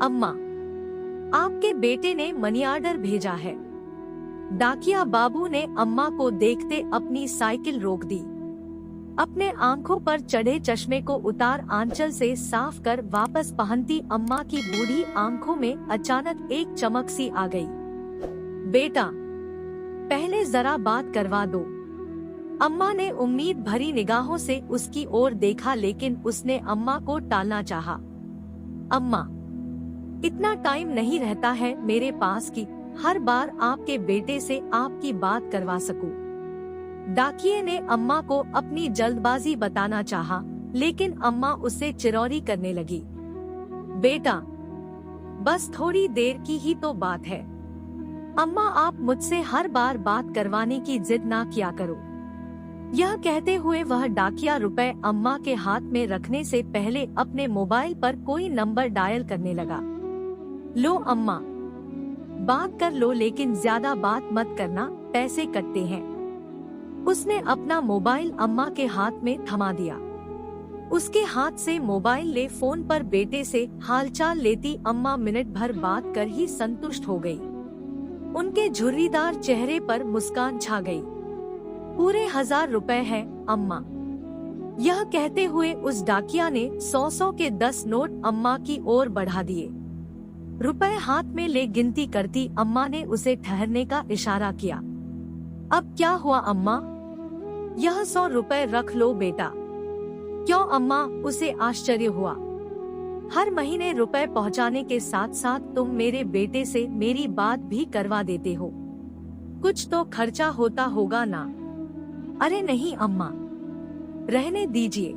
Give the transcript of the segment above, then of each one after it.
अम्मा, आपके बेटे ने मनी ऑर्डर भेजा है। डाकिया बाबू ने अम्मा को देखते अपनी साइकिल रोक दी। अपने आंखों पर चढ़े चश्मे को उतार आंचल से साफ कर वापस पहनती अम्मा की बूढ़ी आंखों में अचानक एक चमक सी आ गई। बेटा, पहले जरा बात करवा दो। अम्मा ने उम्मीद भरी निगाहों से उसकी ओर देखा, लेकिन उसने अम्मा को टालना चाहा। अम्मा, इतना टाइम नहीं रहता है मेरे पास कि हर बार आपके बेटे से आपकी बात करवा सकूं। डाकिये ने अम्मा को अपनी जल्दबाजी बताना चाहा, लेकिन अम्मा उससे चिरौरी करने लगी। बेटा, बस थोड़ी देर की ही तो बात है। अम्मा, आप मुझसे हर बार बात करवाने की जिद ना किया करो। यह कहते हुए वह डाकिया रुपए अम्मा के हाथ में रखने से पहले अपने मोबाइल पर कोई नंबर डायल करने लगा। लो अम्मा, बात कर लो, लेकिन ज्यादा बात मत करना, पैसे कटते हैं। उसने अपना मोबाइल अम्मा के हाथ में थमा दिया। उसके हाथ से मोबाइल ले फोन पर बेटे से हालचाल लेती अम्मा मिनट भर बात कर ही संतुष्ट हो गई। उनके झुर्रीदार चेहरे पर मुस्कान छा गई। पूरे 1000 रुपए हैं अम्मा। यह कहते हुए उस डाकिया ने 100 के 10 नोट अम्मा की ओर बढ़ा दिए। रुपए हाथ में ले गिनती करती अम्मा ने उसे ठहरने का इशारा किया। अब क्या हुआ अम्मा? यह 100 रुपए रख लो बेटा। क्यों अम्मा? उसे आश्चर्य हुआ। हर महीने रुपए पहुंचाने के साथ साथ तुम मेरे बेटे से मेरी बात भी करवा देते हो। कुछ तो खर्चा होता होगा ना? अरे नहीं अम्मा, रहने दीजिए।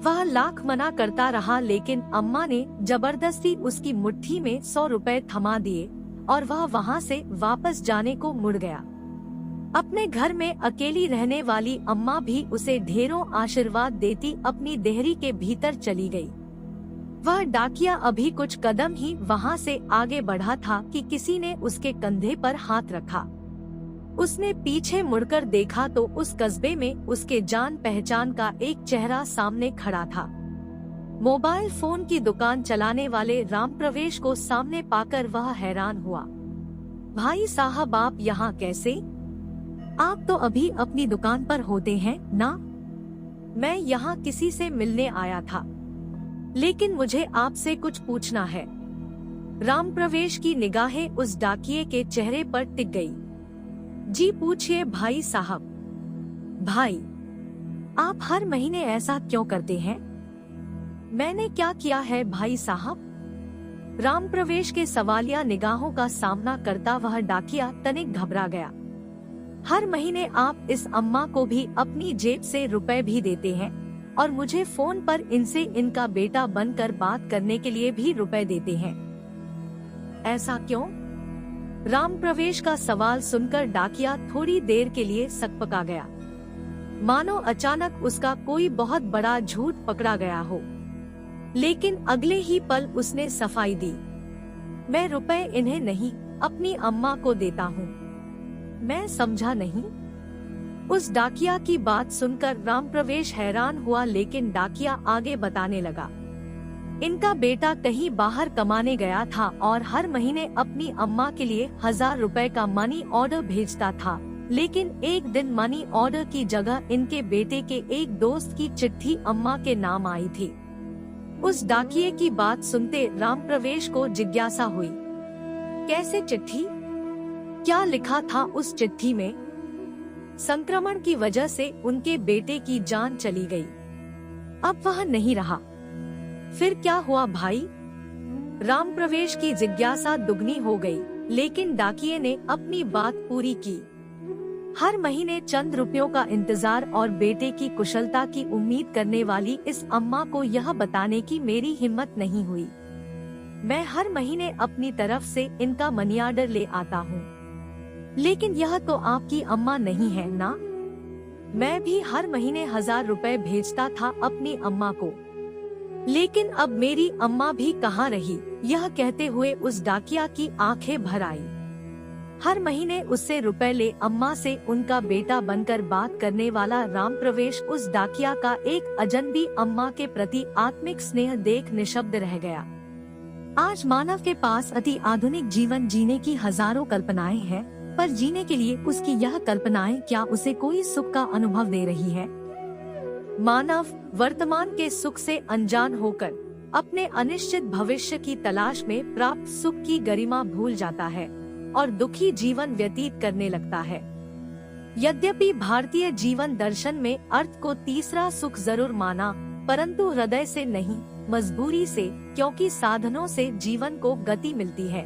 वह लाख मना करता रहा, लेकिन अम्मा ने जबरदस्ती उसकी मुट्ठी में 100 रुपए थमा दिए और वह वहां से वापस जाने को मुड़ गया। अपने घर में अकेली रहने वाली अम्मा भी उसे ढेरों आशीर्वाद देती अपनी देहरी के भीतर चली गई। वह डाकिया अभी कुछ कदम ही वहां से आगे बढ़ा था कि किसी ने उसके कंधे पर हाथ रखा। उसने पीछे मुड़कर देखा तो उस कस्बे में उसके जान पहचान का एक चेहरा सामने खड़ा था। मोबाइल फोन की दुकान चलाने वाले राम प्रवेश को सामने पाकर वह हैरान हुआ। भाई साहब, आप यहाँ कैसे? आप तो अभी अपनी दुकान पर होते हैं ना? मैं यहाँ किसी से मिलने आया था, लेकिन मुझे आपसे कुछ पूछना है। राम प्रवेश की निगाहें उस डाकिये के चेहरे पर टिक गई। जी पूछिए भाई साहब। भाई, आप हर महीने ऐसा क्यों करते हैं? मैंने क्या किया है भाई साहब? राम प्रवेश के सवालिया निगाहों का सामना करता वह डाकिया तनिक घबरा गया। हर महीने आप इस अम्मा को भी अपनी जेब से रुपए भी देते हैं और मुझे फोन पर इनसे इनका बेटा बनकर बात करने के लिए भी रुपए देते हैं। ऐसा क्यों? राम प्रवेश का सवाल सुनकर डाकिया थोड़ी देर के लिए सकपका गया, मानो अचानक उसका कोई बहुत बड़ा झूठ पकड़ा गया हो। लेकिन अगले ही पल उसने सफाई दी। मैं रुपए इन्हें नहीं, अपनी अम्मा को देता हूँ। मैं समझा नहीं। उस डाकिया की बात सुनकर राम प्रवेश हैरान हुआ, लेकिन डाकिया आगे बताने लगा। इनका बेटा कहीं बाहर कमाने गया था और हर महीने अपनी अम्मा के लिए 1000 रुपए का मनी ऑर्डर भेजता था, लेकिन एक दिन मनी ऑर्डर की जगह इनके बेटे के एक दोस्त की चिट्ठी अम्मा के नाम आई थी। उस डाकिये की बात सुनते राम प्रवेश को जिज्ञासा हुई। कैसे चिट्ठी? क्या लिखा था उस चिट्ठी में? संक्रमण की वजह से उनके बेटे की जान चली गई, अब वह नहीं रहा। फिर क्या हुआ भाई? राम प्रवेश की जिज्ञासा दुगनी हो गई, लेकिन डाकिये ने अपनी बात पूरी की। हर महीने चंद रुपयों का इंतजार और बेटे की कुशलता की उम्मीद करने वाली इस अम्मा को यह बताने की मेरी हिम्मत नहीं हुई। मैं हर महीने अपनी तरफ से इनका मनी ऑर्डर ले आता हूँ, लेकिन यह तो आपकी अम्मा नहीं है ना? मैं भी हर महीने 1000 रुपए भेजता था अपनी अम्मा को, लेकिन अब मेरी अम्मा भी कहाँ रही? यह कहते हुए उस डाकिया की आंखें भर आई। हर महीने उससे रुपए ले अम्मा से उनका बेटा बनकर बात करने वाला राम प्रवेश उस डाकिया का एक अजनबी अम्मा के प्रति आत्मिक स्नेह देख निशब्द रह गया। आज मानव के पास अति आधुनिक जीवन जीने की हजारों कल्पनाएं हैं, पर जीने के लिए उसकी यह कल्पनाएं क्या उसे कोई सुख का अनुभव दे रही है? मानव वर्तमान के सुख से अनजान होकर अपने अनिश्चित भविष्य की तलाश में प्राप्त सुख की गरिमा भूल जाता है और दुखी जीवन व्यतीत करने लगता है। यद्यपि भारतीय जीवन दर्शन में अर्थ को तीसरा सुख जरूर माना, परंतु हृदय से नहीं, मजबूरी से, क्योंकि साधनों से जीवन को गति मिलती है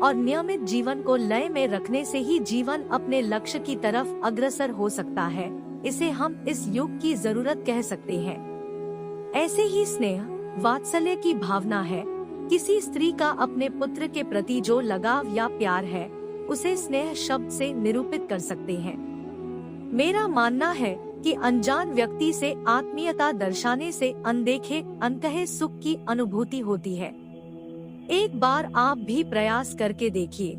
और नियमित जीवन को लय में रखने से ही जीवन अपने लक्ष्य की तरफ अग्रसर हो सकता है। इसे हम इस युग की जरूरत कह सकते हैं। ऐसे ही स्नेह वात्सल्य की भावना है। किसी स्त्री का अपने पुत्र के प्रति जो लगाव या प्यार है, उसे स्नेह शब्द से निरूपित कर सकते हैं। मेरा मानना है कि अनजान व्यक्ति से आत्मीयता दर्शाने से अनदेखे अनकहे सुख की अनुभूति होती है। एक बार आप भी प्रयास करके देखिए।